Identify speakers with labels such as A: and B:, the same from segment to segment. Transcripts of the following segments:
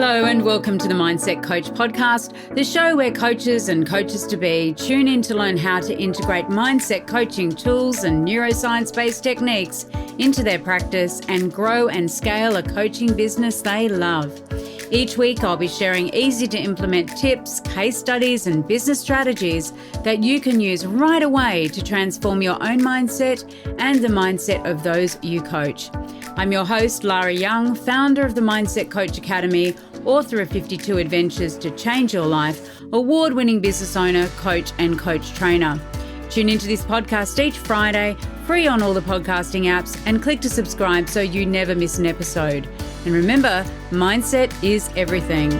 A: Hello and welcome to the Mindset Coach podcast, the show where coaches and coaches-to-be tune in to learn how to integrate mindset coaching tools and neuroscience-based techniques into their practice and grow and scale a coaching business they love. Each week, I'll be sharing easy-to-implement tips, case studies, and business strategies that you can use right away to transform your own mindset and the mindset of those you coach. I'm your host, Lara Young, founder of the Mindset Coach Academy, author of 52 Adventures to Change Your Life, award-winning business owner, coach, and coach trainer. Tune into this podcast each Friday, free on all the podcasting apps, and click to subscribe so you never miss an episode. And remember, mindset is everything.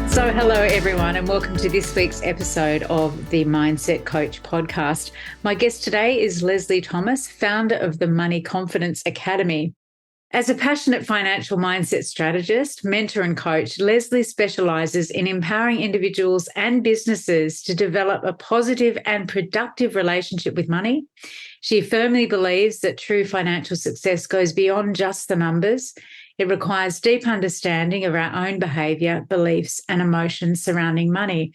A: So hello everyone and welcome to this week's episode of the Mindset Coach podcast. My guest today is Lesley Thomas, founder of the Money Confidence Academy. As a passionate financial mindset strategist, mentor and coach, Lesley specialises in empowering individuals and businesses to develop a positive and productive relationship with money. She firmly believes that true financial success goes beyond just the numbers. It requires deep understanding of our own behaviour, beliefs and emotions surrounding money.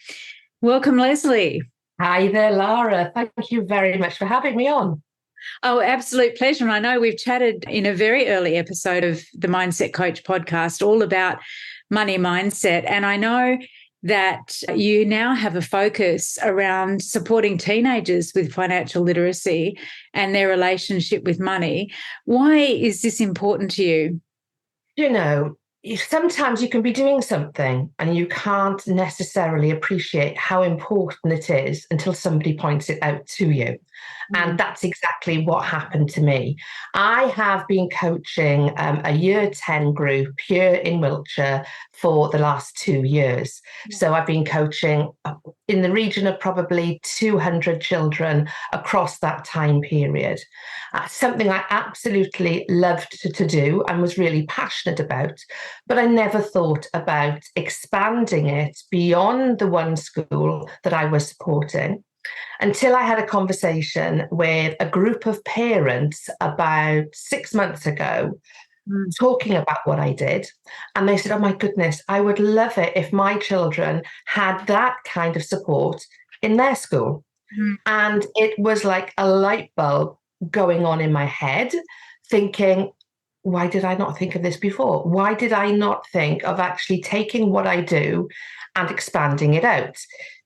A: Welcome, Lesley.
B: Hi there, Lara. Thank you very much for having me on.
A: Oh, absolute pleasure. And I know we've chatted in a very early episode of the Mindset Coach podcast all about money mindset. And I know that you now have a focus around supporting teenagers with financial literacy and their relationship with money. Why is this important to you?
B: You know, sometimes you can be doing something and you can't necessarily appreciate how important it is until somebody points it out to you. And that's exactly what happened to me. I have been coaching a year 10 group here in Wiltshire for the last 2 years. So I've been coaching in the region of probably 200 children across that time period. Something I absolutely loved to do and was really passionate about, but I never thought about expanding it beyond the one school that I was supporting until I had a conversation with a group of parents about 6 months ago, talking about what I did. And they said, oh my goodness, I would love it if my children had that kind of support in their school. And it was like a light bulb going on in my head, thinking, why did I not think of this before? Why did I not think of actually taking what I do and expanding it out?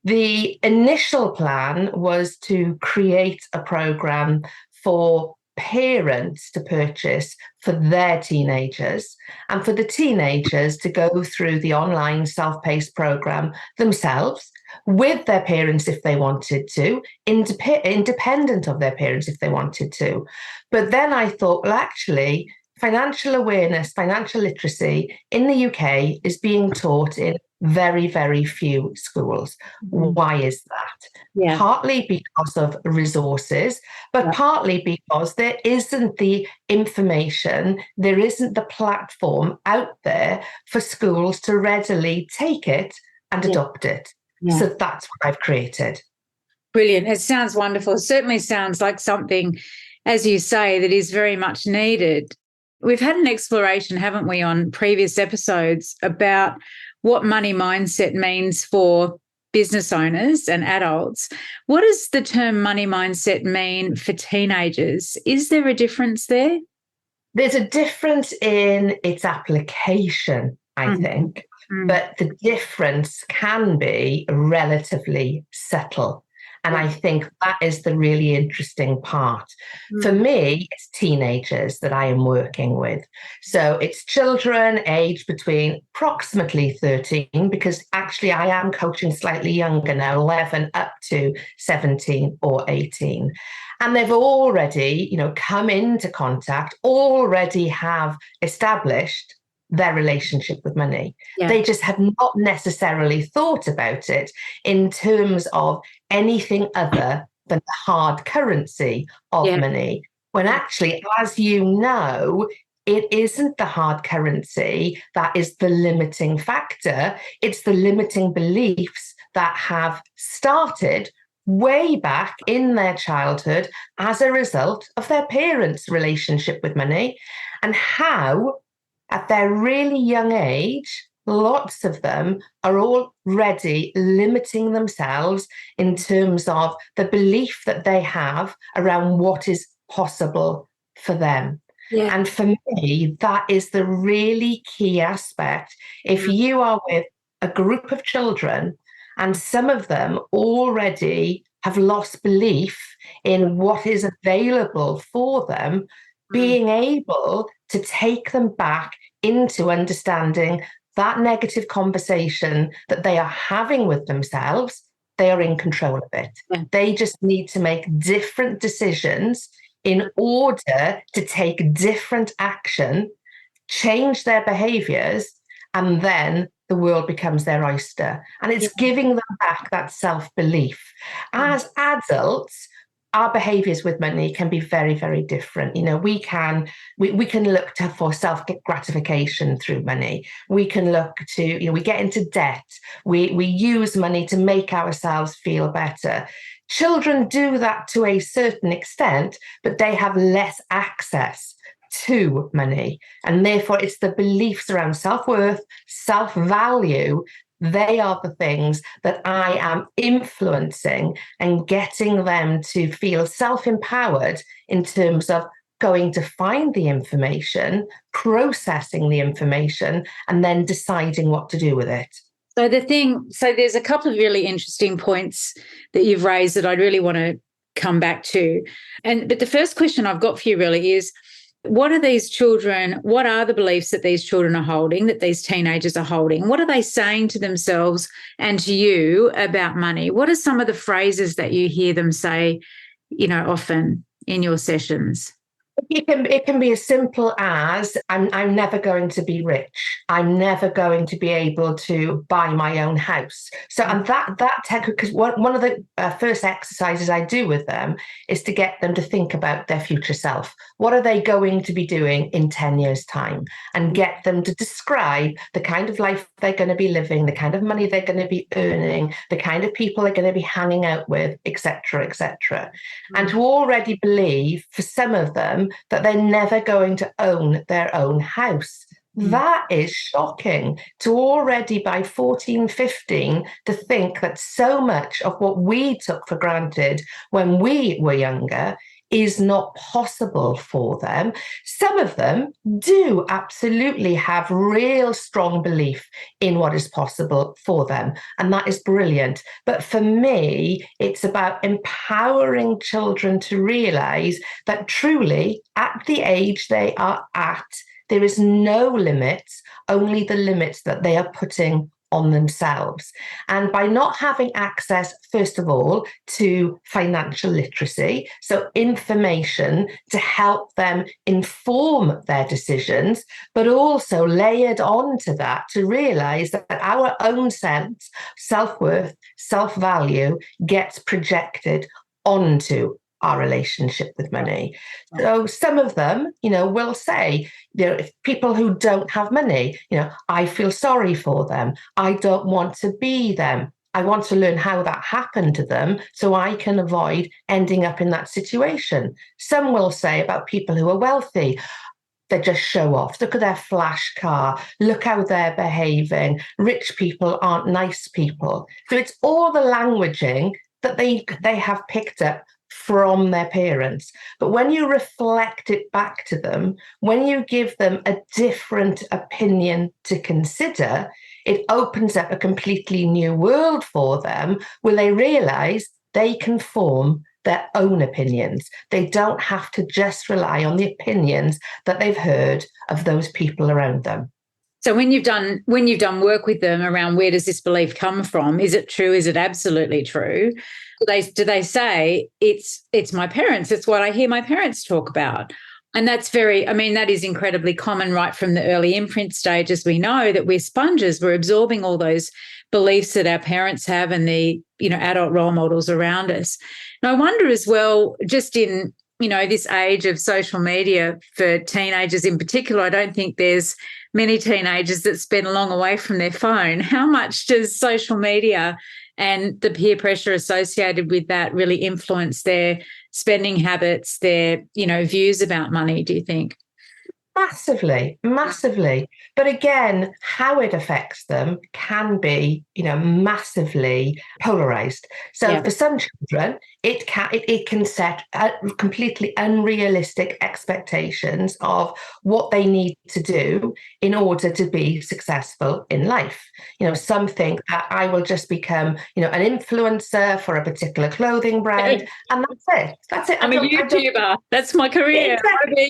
B: The initial plan was to create a program for parents to purchase for their teenagers and for the teenagers to go through the online self-paced program themselves with their parents if they wanted to, independent of their parents if they wanted to. But then I thought, well, actually, financial awareness, financial literacy in the UK is being taught in very, very few schools. Why is that? Partly because of resources, but partly because there isn't the information, there isn't the platform out there for schools to readily take it and adopt it. So that's what I've created.
A: Brilliant. It sounds wonderful. It certainly sounds like something, as you say, that is very much needed. We've had an exploration, haven't we, on previous episodes about what money mindset means for business owners and adults. What does the term money mindset mean for teenagers? Is there a difference there?
B: There's a difference in its application, I think, but the difference can be relatively subtle. And I think that is the really interesting part. For me, it's teenagers that I am working with. So it's children aged between approximately 13, because actually I am coaching slightly younger now, 11 up to 17 or 18. And they've already, come into contact, already have established their relationship with money. They just have not necessarily thought about it in terms of anything other than the hard currency of money. When actually, as you know, it isn't the hard currency that is the limiting factor. It's the limiting beliefs that have started way back in their childhood as a result of their parents' relationship with money. and how at their really young age, lots of them are already limiting themselves in terms of the belief that they have around what is possible for them.
A: Yeah.
B: And for me, that is the really key aspect. If you are with a group of children and some of them already have lost belief in what is available for them, being able to take them back into understanding that negative conversation that they are having with themselves, they are in control of it.
A: Yeah.
B: They just need to make different decisions in order to take different action, change their behaviors, and then the world becomes their oyster. And it's giving them back that self-belief. As adults, our behaviors with money can be very, very different. We can look for self-gratification through money. We can look to, we get into debt. We use money to make ourselves feel better. Children do that to a certain extent, but they have less access to money. And therefore, it's the beliefs around self-worth, self-value. They are the things that I am influencing and getting them to feel self-empowered in terms of going to find the information, processing the information, and then deciding what to do with it.
A: So there's a couple of really interesting points that you've raised that I really want to come back to. But the first question I've got for you really is, what are the beliefs that these children are holding, that these teenagers are holding? What are they saying to themselves and to you about money? What are some of the phrases that you hear them say, often in your sessions?
B: It can be as simple as, I'm never going to be rich. I'm never going to be able to buy my own house. So, and because one of the first exercises I do with them is to get them to think about their future self. What are they going to be doing in 10 years' time? And get them to describe the kind of life they're going to be living, the kind of money they're going to be earning, the kind of people they're going to be hanging out with, etc., etc. And to already believe, for some of them, that they're never going to own their own house. That is shocking to already by 14, 15 to think that so much of what we took for granted when we were younger is not possible for them. Some of them do absolutely have real strong belief in what is possible for them, and that is brilliant. But for me, it's about empowering children to realize that truly, at the age they are at, there is no limits, only the limits that they are putting on themselves. And by not having access, first of all, to financial literacy, so information to help them inform their decisions, but also layered onto that to realize that our own sense, self-worth, self-value gets projected onto our relationship with money. So some of them, will say, if people who don't have money, I feel sorry for them. I don't want to be them. I want to learn how that happened to them so I can avoid ending up in that situation. Some will say about people who are wealthy, they just show off. Look at their flash car. Look how they're behaving. Rich people aren't nice people. So it's all the languaging that they have picked up from their parents. But when you reflect it back to them, when you give them a different opinion to consider, it opens up a completely new world for them where they realize they can form their own opinions. They don't have to just rely on the opinions that they've heard of those people around them.
A: So when you've done work with them around where does this belief come from? Is it true? Is it absolutely true? Do they say it's my parents? It's what I hear my parents talk about. And that is incredibly common right from the early imprint stage, as we know that we're sponges. We're absorbing all those beliefs that our parents have and the, adult role models around us. And I wonder as well, just in, this age of social media for teenagers in particular, I don't think there's many teenagers that spend long away from their phone. How much does social media and the peer pressure associated with that really influence their spending habits, their, views about money, do you think?
B: Massively, massively. But again, how it affects them can be, massively polarized. So for some children, it can set completely unrealistic expectations of what they need to do in order to be successful in life. Some think that I will just become, an influencer for a particular clothing brand, and that's it. That's it.
A: I'm a YouTuber. That's my career.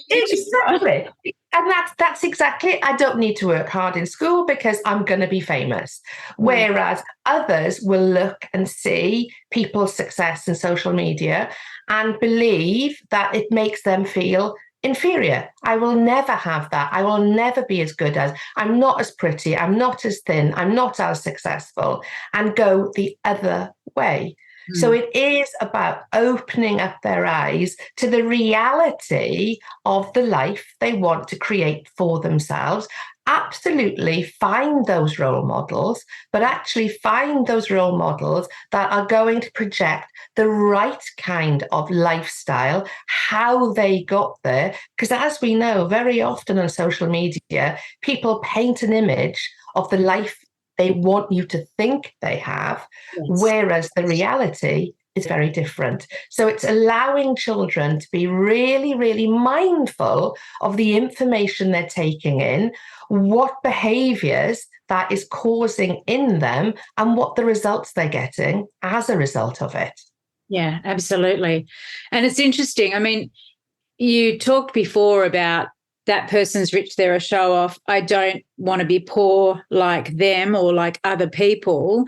B: Exactly. And that's exactly it. I don't need to work hard in school because I'm going to be famous. Whereas others will look and see people's success in social media and believe that it makes them feel inferior. I will never have that. I will never be as good as, I'm not as pretty, I'm not as thin, I'm not as successful, and go the other way. So it is about opening up their eyes to the reality of the life they want to create for themselves. Absolutely find those role models, but actually find those role models that are going to project the right kind of lifestyle, how they got there. Because as we know, very often on social media, people paint an image of the life they want you to think they have, whereas the reality is very different. So it's allowing children to be really, really mindful of the information they're taking in, what behaviors that is causing in them, and what the results they're getting as a result of it.
A: Yeah, absolutely. And it's interesting. I mean, you talked before about that person's rich, they're a show off. I don't want to be poor like them or like other people.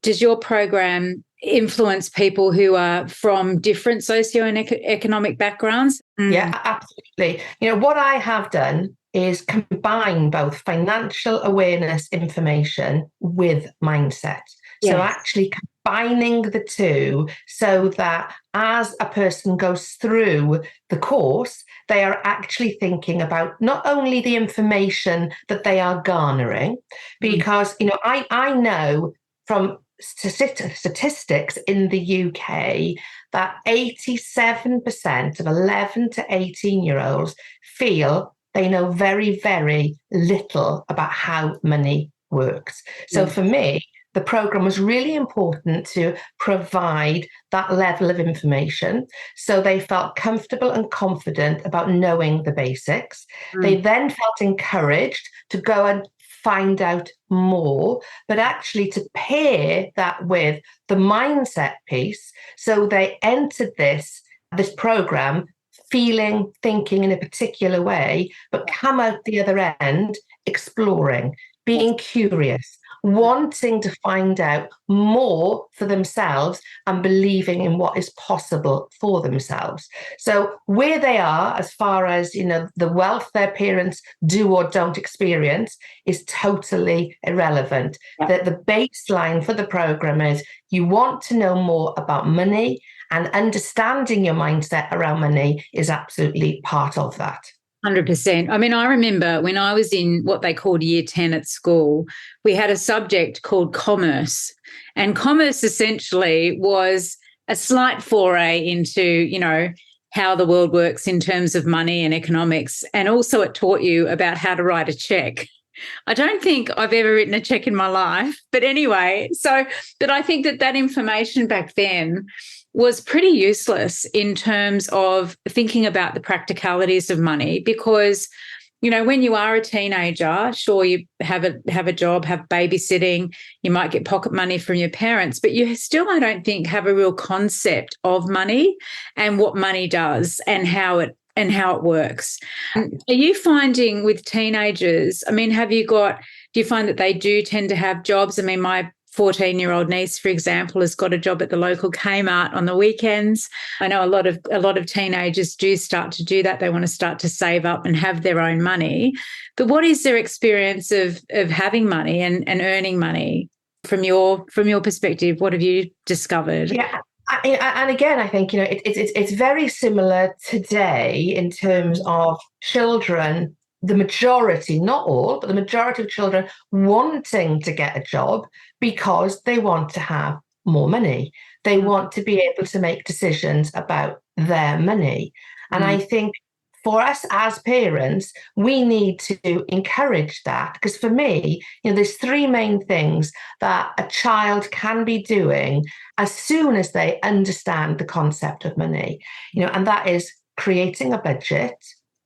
A: Does your program influence people who are from different socioeconomic backgrounds?
B: Yeah, absolutely. What I have done is combine both financial awareness information with mindset. So actually combining the two so that as a person goes through the course, they are actually thinking about not only the information that they are garnering, because, I know from statistics in the UK that 87% of 11 to 18-year-olds feel they know very, very little about how money works. So for me, the program was really important to provide that level of information so they felt comfortable and confident about knowing the basics. They then felt encouraged to go and find out more, but actually to pair that with the mindset piece. So they entered this program thinking in a particular way, but come out the other end exploring, being curious, wanting to find out more for themselves and believing in what is possible for themselves. So where they are, as far as, the wealth their parents do or don't experience is totally irrelevant. The baseline for the program is you want to know more about money, and understanding your mindset around money is absolutely part of that.
A: 100%. I mean, I remember when I was in what they called year 10 at school, we had a subject called commerce. And commerce essentially was a slight foray into, how the world works in terms of money and economics. And also it taught you about how to write a check. I don't think I've ever written a check in my life. But anyway, but I think that information back then was pretty useless in terms of thinking about the practicalities of money because, when you are a teenager, sure, you have a job, have babysitting, you might get pocket money from your parents, but you still, I don't think, have a real concept of money and what money does and how it works. Are you finding with teenagers, I mean, do you find that they do tend to have jobs? I mean, my 14-year-old niece, for example, has got a job at the local Kmart on the weekends. I know a lot of teenagers do start to do that. They want to start to save up and have their own money. But what is their experience of having money and earning money from your perspective? What have you discovered?
B: Yeah. And again, I think, it's very similar today in terms of children, the majority, not all, but the majority of children wanting to get a job because they want to have more money. They want to be able to make decisions about their money. And I think for us as parents, we need to encourage that, because for me, there's three main things that a child can be doing as soon as they understand the concept of money, and that is creating a budget,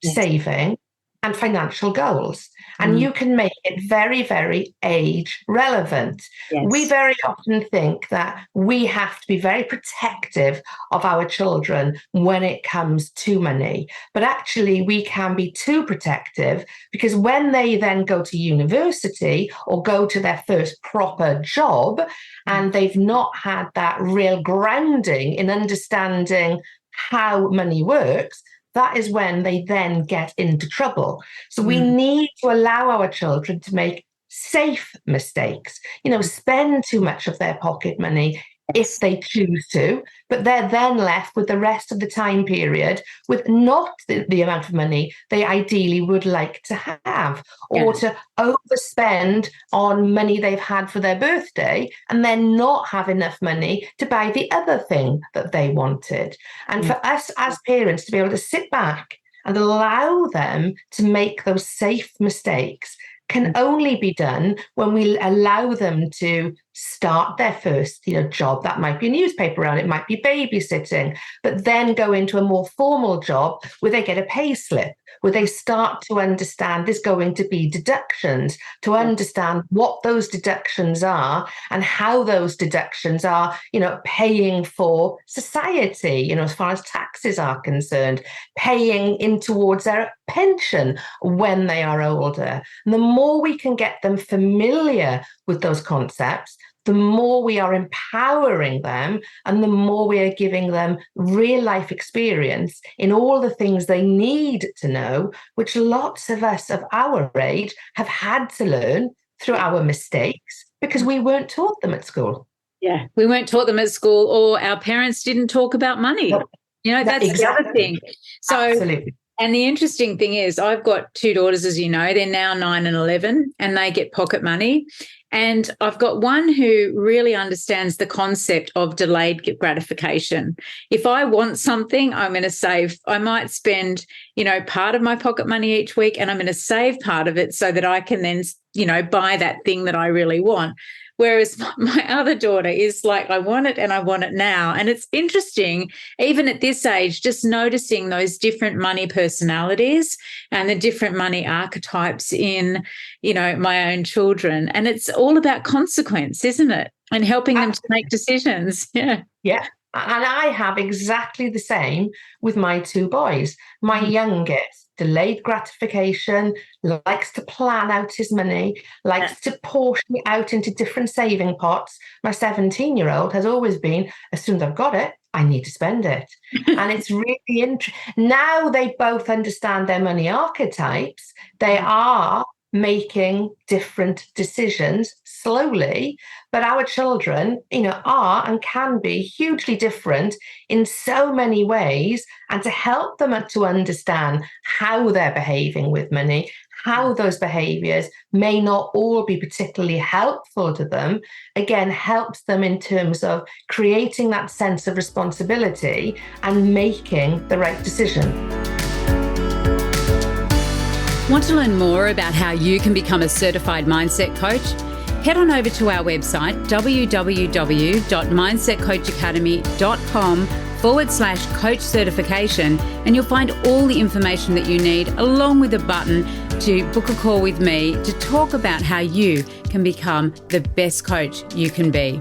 B: saving, and financial goals. And you can make it very, very age relevant. Yes. We very often think that we have to be very protective of our children when it comes to money. But actually, we can be too protective, because when they then go to university or go to their first proper job and they've not had that real grounding in understanding how money works, that is when they then get into trouble. So we need to allow our children to make safe mistakes, spend too much of their pocket money if they choose to, but they're then left with the rest of the time period with not the amount of money they ideally would like to have, or to overspend on money they've had for their birthday and then not have enough money to buy the other thing that they wanted. And for us as parents to be able to sit back and allow them to make those safe mistakes can only be done when we allow them to start their first, job. That might be a newspaper round, it might be babysitting, but then go into a more formal job where they get a pay slip, where they start to understand there's going to be deductions, to understand what those deductions are and how those deductions are, paying for society, as far as taxes are concerned, paying in towards their pension when they are older. And the more we can get them familiar with those concepts, the more we are empowering them and the more we are giving them real life experience in all the things they need to know, which lots of us of our age have had to learn through our mistakes because we weren't taught them at school.
A: Yeah, we weren't taught them at school, or our parents didn't talk about money. That's exactly the other thing. So, absolutely. And the interesting thing is, I've got two daughters, as you know, they're now 9 and 11, and they get pocket money. And I've got one who really understands the concept of delayed gratification. If I want something, I'm going to save. I might spend, part of my pocket money each week, and I'm going to save part of it so that I can then, buy that thing that I really want. Whereas my other daughter is like, I want it and I want it now. And it's interesting, even at this age, just noticing those different money personalities and the different money archetypes in, my own children. And it's all about consequence, isn't it? And helping them to make decisions. Yeah.
B: Yeah. And I have exactly the same with my two boys. My youngest, delayed gratification, likes to plan out his money, likes to portion it out into different saving pots. My 17-year-old has always been, as soon as I've got it, I need to spend it. And it's really interesting. Now they both understand their money archetypes. They are making different decisions slowly, but our children, are and can be hugely different in so many ways. And to help them to understand how they're behaving with money, how those behaviors may not all be particularly helpful to them, again, helps them in terms of creating that sense of responsibility and making the right decision.
A: Want to learn more about how you can become a certified mindset coach? Head on over to our website, www.mindsetcoachacademy.com/coach certification, and you'll find all the information that you need, along with a button to book a call with me to talk about how you can become the best coach you can be.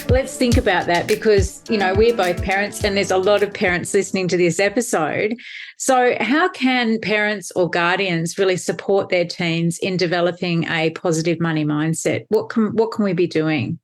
A: Let's think about that, because, we're both parents and there's a lot of parents listening to this episode. So how can parents or guardians really support their teens in developing a positive money mindset? What can we be doing?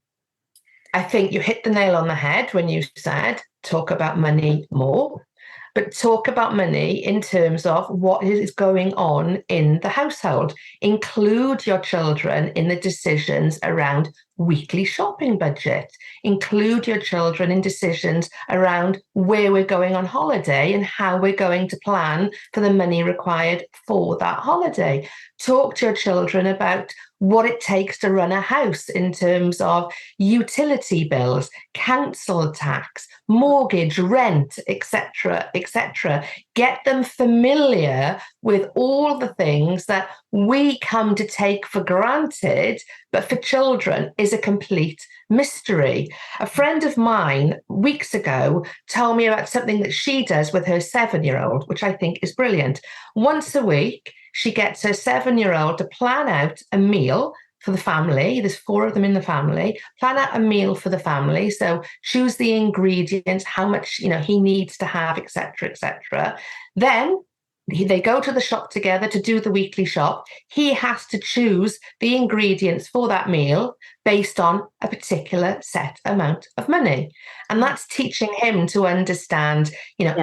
B: I think you hit the nail on the head when you said talk about money more, but talk about money in terms of what is going on in the household. Include your children in the decisions around weekly shopping budget. Include your children in decisions around where we're going on holiday and how we're going to plan for the money required for that holiday. Talk to your children about what it takes to run a house in terms of utility bills, council tax, mortgage, rent, etc., etc. Get them familiar with all the things that we come to take for granted, but for children is a complete mystery. A friend of mine weeks ago told me about something that she does with her 7-year-old, which I think is brilliant. Once a week, she gets her 7-year-old to plan out a meal for the family. There's 4 of them in the family. Plan out a meal for the family. So choose the ingredients, how much he needs to have, etc., etc. Then they go to the shop together to do the weekly shop. He has to choose the ingredients for that meal based on a particular set amount of money. And that's teaching him to understand,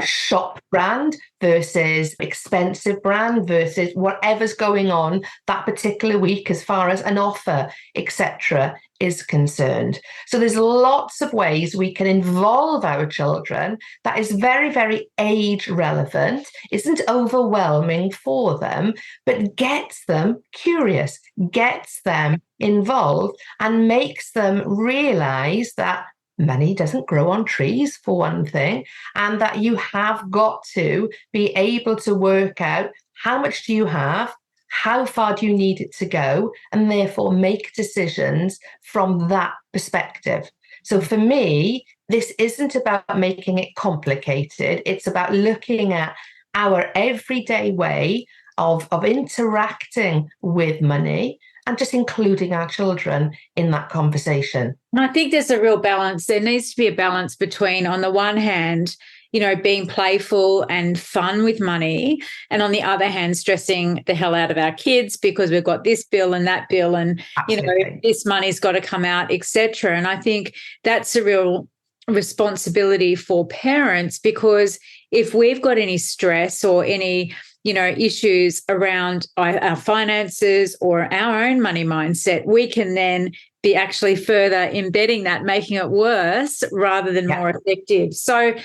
B: shop brand versus expensive brand versus whatever's going on that particular week as far as an offer, etc., is concerned. So there's lots of ways we can involve our children that is very, very age relevant, isn't overwhelming for them, but gets them curious, gets them involved, and makes them realize that money doesn't grow on trees, for one thing, and that you have got to be able to work out how much do you have, how far do you need it to go, and therefore make decisions from that perspective. So for me, this isn't about making it complicated. It's about looking at our everyday way of interacting with money and just including our children in that conversation.
A: And I think there's a real balance. There needs to be a balance between, on the one hand, being playful and fun with money, and on the other hand, stressing the hell out of our kids because we've got this bill and that bill, and
B: Absolutely.
A: this money's got to come out, etc. And I think that's a real responsibility for parents, because if we've got any stress or any issues around our finances or our own money mindset, we can then be actually further embedding that, making it worse rather than more effective. So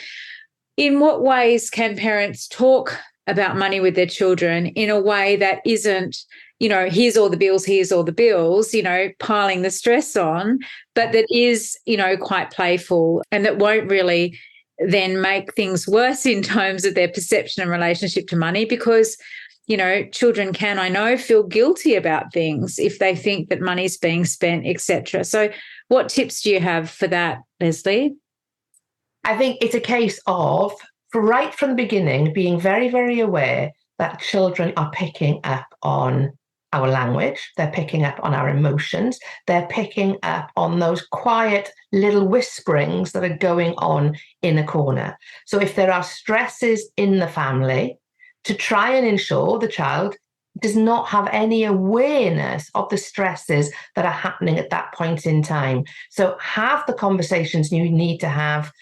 A: in what ways can parents talk about money with their children in a way that isn't, here's all the bills, piling the stress on, but that is, quite playful and that won't really then make things worse in terms of their perception and relationship to money? Because, children can, I know, feel guilty about things if they think that money's being spent, etc. So what tips do you have for that, Lesley?
B: I think it's a case of, right from the beginning, being very, very aware that children are picking up on our language, they're picking up on our emotions, they're picking up on those quiet little whisperings that are going on in a corner. So if there are stresses in the family, to try and ensure the child does not have any awareness of the stresses that are happening at that point in time. So have the conversations you need to have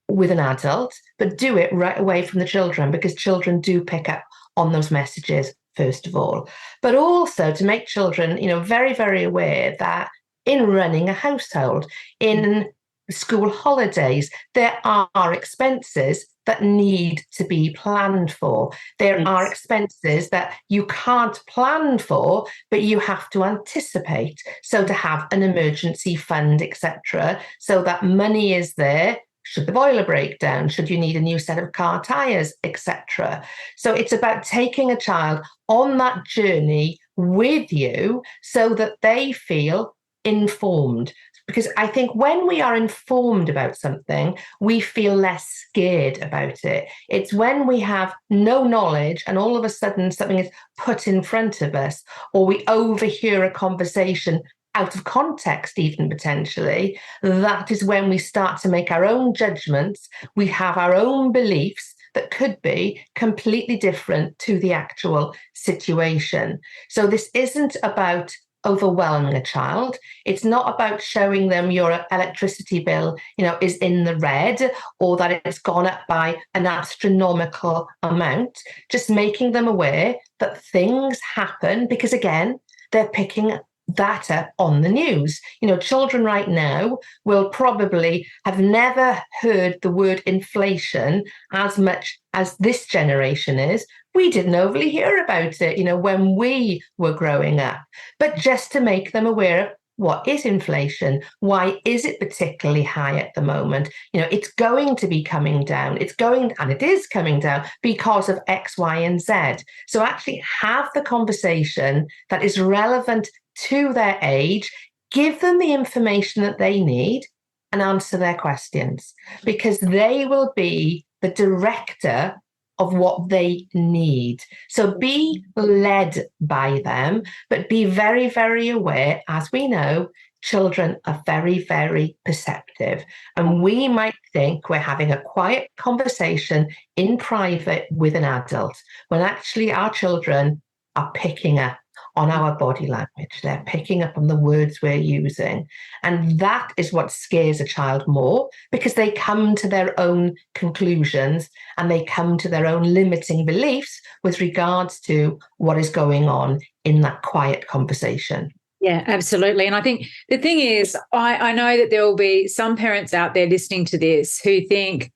B: with an adult, but do it right away from the children, because children do pick up on those messages first of all. But also to make children, very, very aware that in running a household, in school holidays, there are expenses that need to be planned for. There are expenses that you can't plan for, but you have to anticipate. So to have an emergency fund, etc., so that money is there should the boiler break down, should you need a new set of car tires, etc. So it's about taking a child on that journey with you so that they feel informed. Because I think when we are informed about something, we feel less scared about it. It's when we have no knowledge and all of a sudden something is put in front of us, or we overhear a conversation out of context, even potentially, that is when we start to make our own judgments. We have our own beliefs that could be completely different to the actual situation. So this isn't about overwhelming a child. It's not about showing them your electricity bill, is in the red, or that it's gone up by an astronomical amount. Just making them aware that things happen because, again, they're picking that up on the news. Children right now will probably have never heard the word inflation as much as this generation is. We didn't overly hear about it, when we were growing up. But just to make them aware of what is inflation? Why is it particularly high at the moment? It's going to be coming down. And it is coming down because of X, Y, and Z. So actually have the conversation that is relevant to their age, give them the information that they need, and answer their questions, because they will be the director of what they need. So be led by them, but be very, very aware. As we know, children are very, very perceptive. And we might think we're having a quiet conversation in private with an adult, when actually our children are picking up on our body language. They're picking up on the words we're using. And that is what scares a child more, because they come to their own conclusions and they come to their own limiting beliefs with regards to what is going on in that quiet conversation.
A: Yeah, absolutely. And I think the thing is, I know that there will be some parents out there listening to this who think,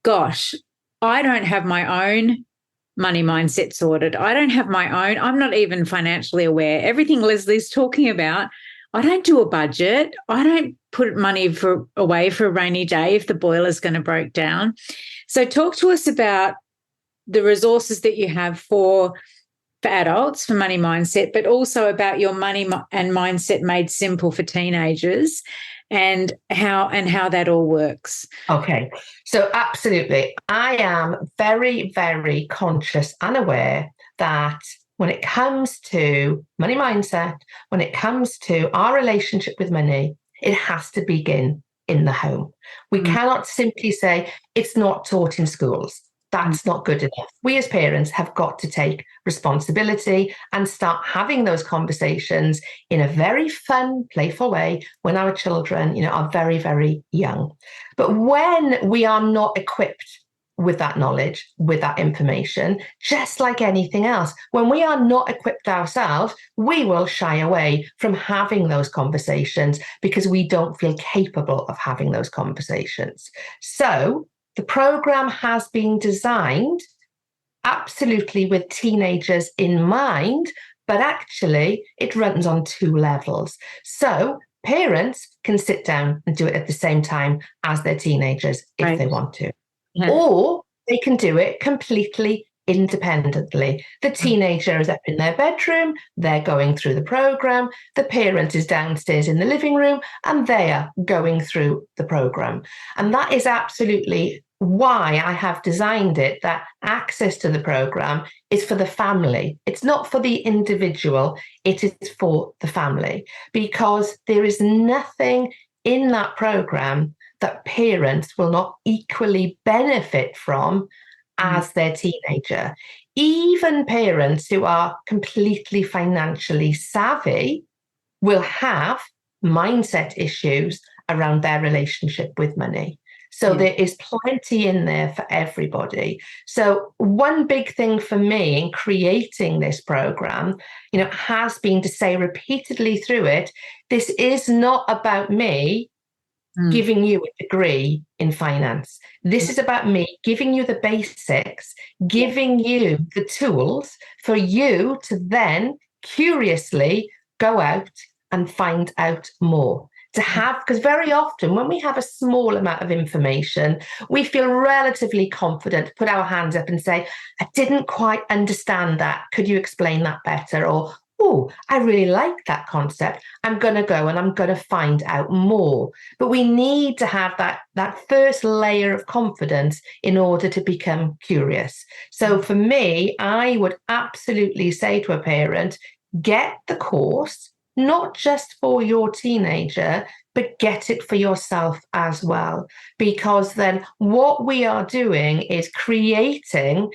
A: gosh, I don't have my own money mindset sorted. I don't have my own. I'm not even financially aware. Everything Lesley's talking about, I don't do a budget. I don't put money away for a rainy day if the boiler's going to break down. So talk to us about the resources that you have for adults, for money mindset, but also about your money and mindset made simple for teenagers, and how that all works.
B: Okay, so absolutely. I am very, very conscious and aware that when it comes to money mindset, when it comes to our relationship with money, it has to begin in the home. We cannot simply say it's not taught in schools. That's not good enough. We as parents have got to take responsibility and start having those conversations in a very fun, playful way when our children, are very, very young. But when we are not equipped with that knowledge, with that information, just like anything else, when we are not equipped ourselves, we will shy away from having those conversations because we don't feel capable of having those conversations. So the program has been designed absolutely with teenagers in mind, but actually it runs on 2 levels. So parents can sit down and do it at the same time as their teenagers if they want to. Yeah. Or they can do it completely independently. The teenager is up in their bedroom, they're going through the program, the parent is downstairs in the living room, and they are going through the program. And that is absolutely why I have designed it, that access to the program is for the family. It's not for the individual, it is for the family, because there is nothing in that program that parents will not equally benefit from as their teenager. Even parents who are completely financially savvy will have mindset issues around their relationship with money. So there is plenty in there for everybody. So one big thing for me in creating this program, has been to say repeatedly through it, this is not about me giving you a degree in finance. This is about me giving you the basics, giving you the tools for you to then curiously go out and find out more. Because very often when we have a small amount of information, we feel relatively confident to put our hands up and say, I didn't quite understand that. Could you explain that better? Or, oh, I really like that concept. I'm going to go and I'm going to find out more. But we need to have that first layer of confidence in order to become curious. So for me, I would absolutely say to a parent, get the course, not just for your teenager, but get it for yourself as well. Because then what we are doing is creating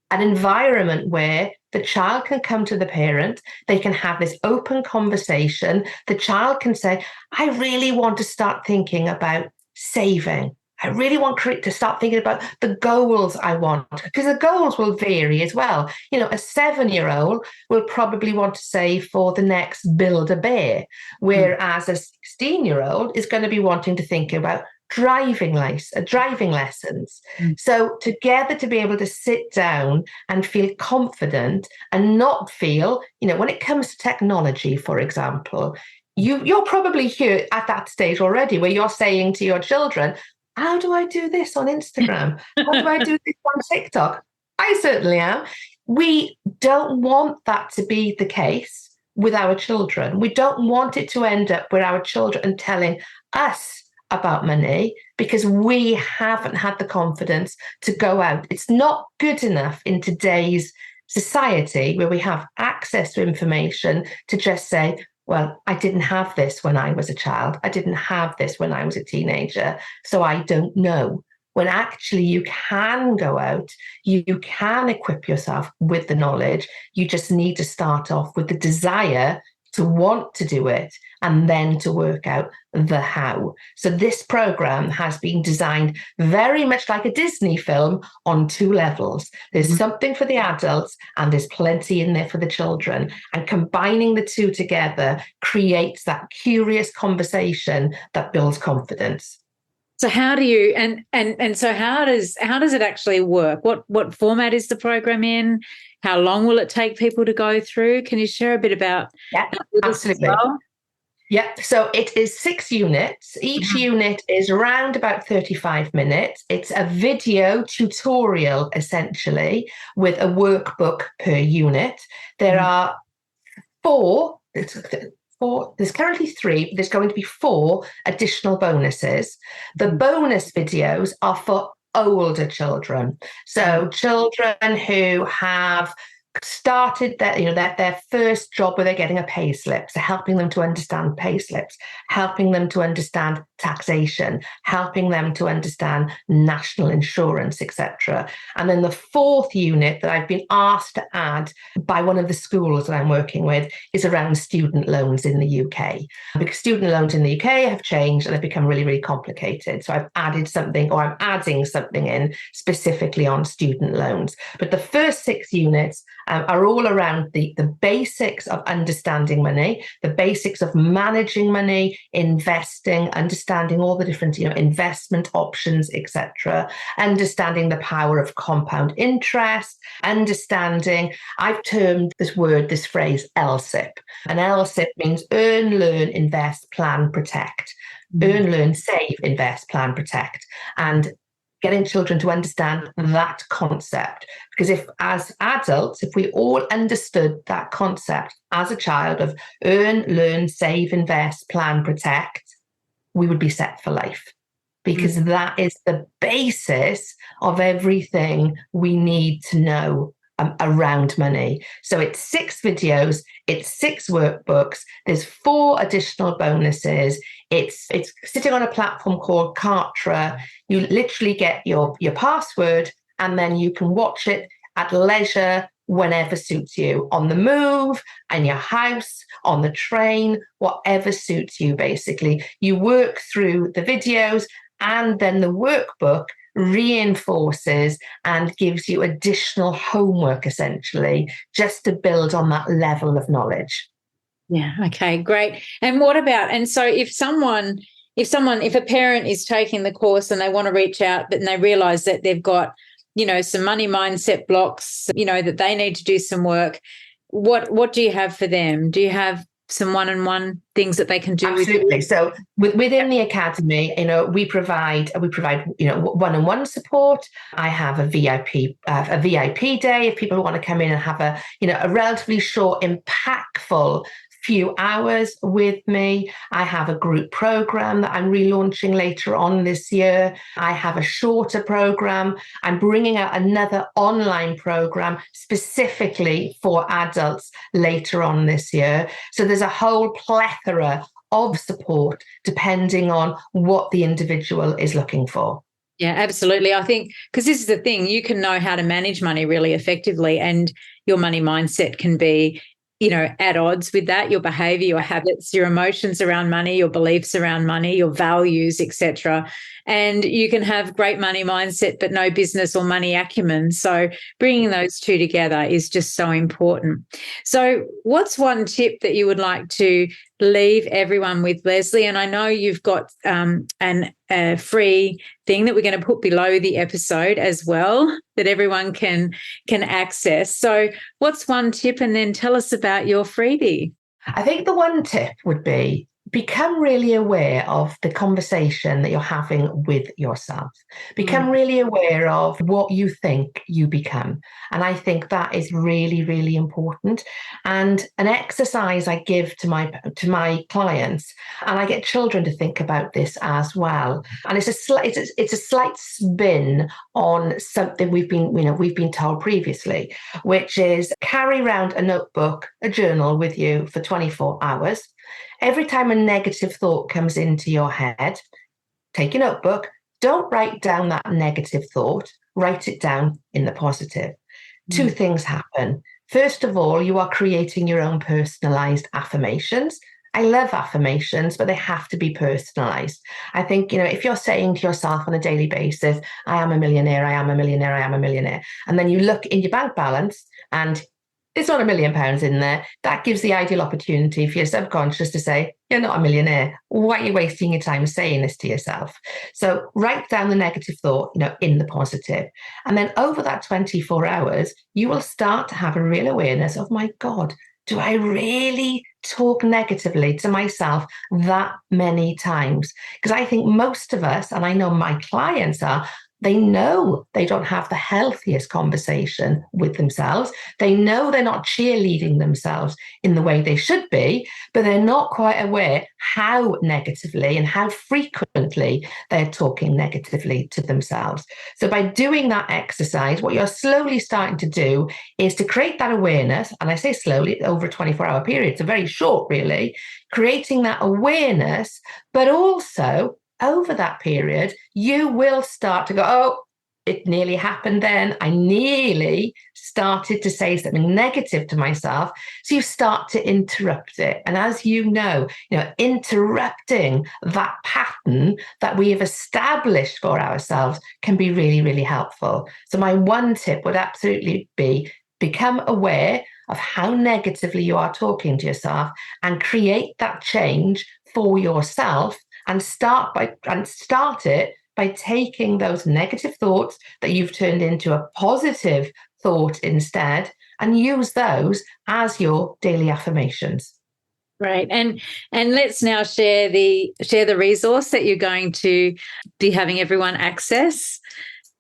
B: an environment where the child can come to the parent, they can have this open conversation. The child can say, I really want to start thinking about saving. I really want to start thinking about the goals I want, because the goals will vary as well. You know, a 7-year-old will probably want to save for the next Build-A-Bear, whereas a 16-year-old is going to be wanting to think about driving lessons. So together, to be able to sit down and feel confident and not feel, you know, when it comes to technology, for example, you're probably here at that stage already where you're saying to your children, how do I do this on Instagram? How do I do this on TikTok? I certainly am. We don't want that to be the case with our children. We don't want it to end up with our children telling us about money because we haven't had the confidence to go out. It's not good enough in today's society where we have access to information to just say, well, I didn't have this when I was a child. I didn't have this when I was a teenager, so I don't know. When actually you can go out, you can equip yourself with the knowledge. You just need to start off with the desire to want to do it and then to work out the how. So this program has been designed very much like a Disney film on 2 levels. There's something for the adults and there's plenty in there for the children. And combining the 2 together creates that curious conversation that builds confidence.
A: So how do you so how does it actually work? What format is the program in? How long will it take people to go through? Can you share a bit about
B: that absolutely. Well? Yeah, so it is 6 units. Each unit is around about 35 minutes. It's a video tutorial, essentially, with a workbook per unit. There are 4, there's currently 3, but there's going to be 4 additional bonuses. The bonus videos are for older children. So children who have started their first job where they're getting a pay slip, so helping them to understand pay slips, helping them to understand taxation, helping them to understand national insurance, etc. And then the 4th unit that I've been asked to add by one of the schools that I'm working with is around student loans in the UK, because student loans in the UK have changed and they've become really, really complicated. So I've added something, or I'm adding something in specifically on student loans. But the first 6 units are all around the basics of understanding money, the basics of managing money, investing, understanding all the different investment options, etc., understanding the power of compound interest, understanding, I've termed this phrase LSIP. And LSIP means earn, learn, invest, plan, protect. Earn, learn, save, invest, plan, protect. And getting children to understand that concept. Because if as adults, if we all understood that concept as a child of earn, learn, save, invest, plan, protect, we would be set for life. Because that is the basis of everything we need to know around money. So it's 6 videos, it's 6 workbooks, there's 4 additional bonuses. It's sitting on a platform called Kartra. You literally get your password and then you can watch it at leisure whenever suits you, on the move, in your house, on the train, whatever suits you, basically. You work through the videos and then the workbook reinforces and gives you additional homework, essentially, just to build on that level of knowledge.
A: Yeah. Okay, great. And what about, and so if a parent is taking the course and they want to reach out, but they realize that they've got, some money mindset blocks, that they need to do some work, what do you have for them? Do you have some one-on-one things that they can do?
B: Absolutely. So within the academy, we provide one-on-one support. I have a VIP day if people want to come in and have a relatively short, impactful few hours with me. I have a group program that I'm relaunching later on this year. I have a shorter program. I'm bringing out another online program specifically for adults later on this year. So there's a whole plethora of support depending on what the individual is looking for.
A: Yeah, absolutely. I think because this is the thing, you can know how to manage money really effectively, and your money mindset can be at odds with that, your behavior, your habits, your emotions around money, your beliefs around money, your values, etc. And you can have great money mindset, but no business or money acumen. So bringing those two together is just so important. So what's one tip that you would like to leave everyone with, Lesley? And I know you've got a free thing that we're going to put below the episode as well that everyone can access. So what's one tip? And then tell us about your freebie.
B: I think the one tip would be become really aware of the conversation that you're having with yourself. Become really aware of what you think you become. And I think that is really, really important. And an exercise I give to my clients, and I get children to think about this as well. And it's a slight spin on something we've been told previously, which is carry around a notebook, a journal with you for 24 hours. Every time a negative thought comes into your head, take your notebook, don't write down that negative thought, write it down in the positive. Two things happen. First of all, you are creating your own personalized affirmations. I love affirmations, but they have to be personalized. I think, if you're saying to yourself on a daily basis, I am a millionaire, I am a millionaire, I am a millionaire, and then you look in your bank balance and there's not £1 million in there, that gives the ideal opportunity for your subconscious to say, you're not a millionaire. Why are you wasting your time saying this to yourself? So write down the negative thought, in the positive. And then over that 24 hours, you will start to have a real awareness of, my God, do I really talk negatively to myself that many times? Because I think most of us, and I know my clients they know they don't have the healthiest conversation with themselves. They know they're not cheerleading themselves in the way they should be, but they're not quite aware how negatively and how frequently they're talking negatively to themselves. So by doing that exercise, what you're slowly starting to do is to create that awareness. And I say slowly, over a 24-hour period, so very short, really, creating that awareness, but also over that period, you will start to go, oh, it nearly happened then. I nearly started to say something negative to myself. So you start to interrupt it. And as you know, interrupting that pattern that we have established for ourselves can be really, really helpful. So my one tip would absolutely be become aware of how negatively you are talking to yourself and create that change for yourself. And start it by taking those negative thoughts that you've turned into a positive thought instead, and use those as your daily affirmations.
A: Right. And let's now share the resource that you're going to be having everyone access.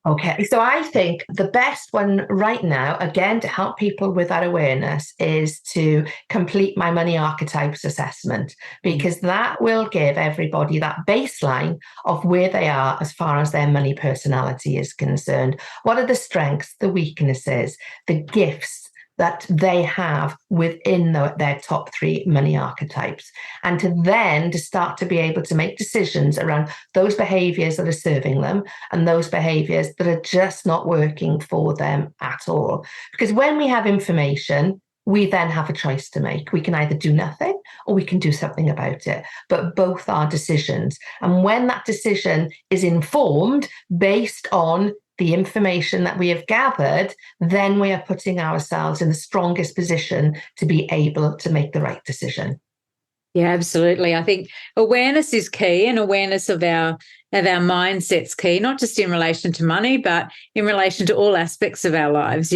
B: Okay, so I think the best one right now, again, to help people with that awareness, is to complete my money archetypes assessment, because that will give everybody that baseline of where they are as far as their money personality is concerned. What are the strengths, the weaknesses, the gifts that they have within their top 3 money archetypes, and to start to be able to make decisions around those behaviors that are serving them and those behaviors that are just not working for them at all. Because when we have information, we then have a choice to make. We can either do nothing or we can do something about it, but both are decisions. And when that decision is informed based on the information that we have gathered, then we are putting ourselves in the strongest position to be able to make the right decision.
A: Yeah, absolutely. I think awareness is key, and awareness of our mindset's key, not just in relation to money, but in relation to all aspects of our lives.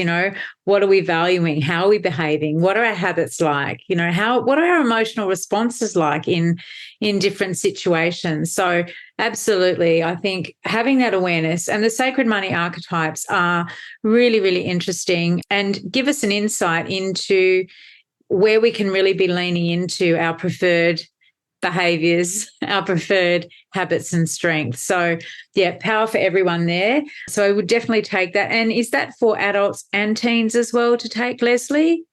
A: What are we valuing? How are we behaving? What are our habits like? What are our emotional responses like in different situations? So absolutely, I think having that awareness, and the sacred money archetypes are really, really interesting and give us an insight into where we can really be leaning into our preferred behaviors, our preferred habits and strengths. So yeah, power for everyone there. So I would definitely take that. And is that for adults and teens as well to take, Lesley?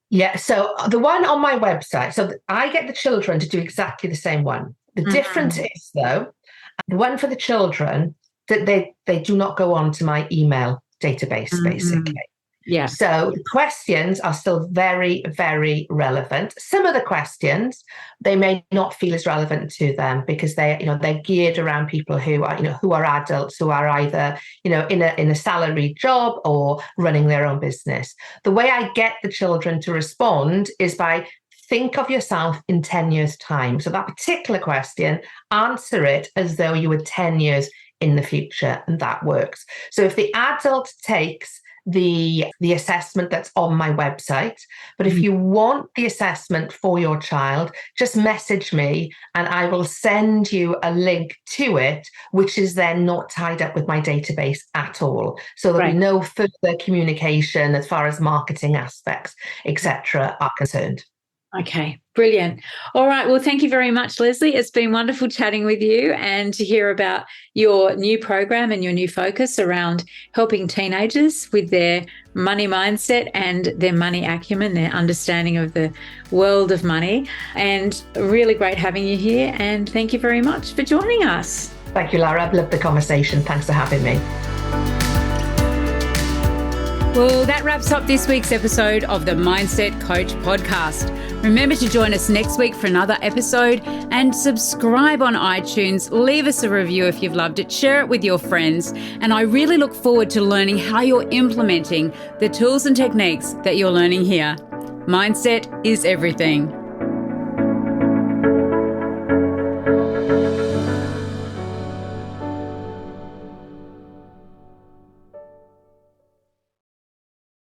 B: Yeah, so the one on my website, so I get the children to do exactly the same one. The difference is, though, the one for the children, that they do not go on to my email database, basically.
A: Yeah.
B: So the questions are still very, very relevant. Some of the questions, they may not feel as relevant to them because they're geared around people who are adults, who are either, in a salaried job or running their own business. The way I get the children to respond is by think of yourself in 10 years' time. So that particular question, answer it as though you were 10 years in the future, and that works. So if the adult takes the assessment that's on my website, but if you want the assessment for your child, just message me and I will send you a link to it, which is then not tied up with my database at all. So there'll be no further communication as far as marketing aspects, etc., are concerned.
A: Okay, brilliant. All right. Well, thank you very much, Lesley. It's been wonderful chatting with you and to hear about your new program and your new focus around helping teenagers with their money mindset and their money acumen, their understanding of the world of money. And really great having you here. And thank you very much for joining us.
B: Thank you, Lara. I've loved the conversation. Thanks for having me.
A: Well, that wraps up this week's episode of the Mindset Coach podcast. Remember to join us next week for another episode and subscribe on iTunes. Leave us a review if you've loved it. Share it with your friends. And I really look forward to learning how you're implementing the tools and techniques that you're learning here. Mindset is everything.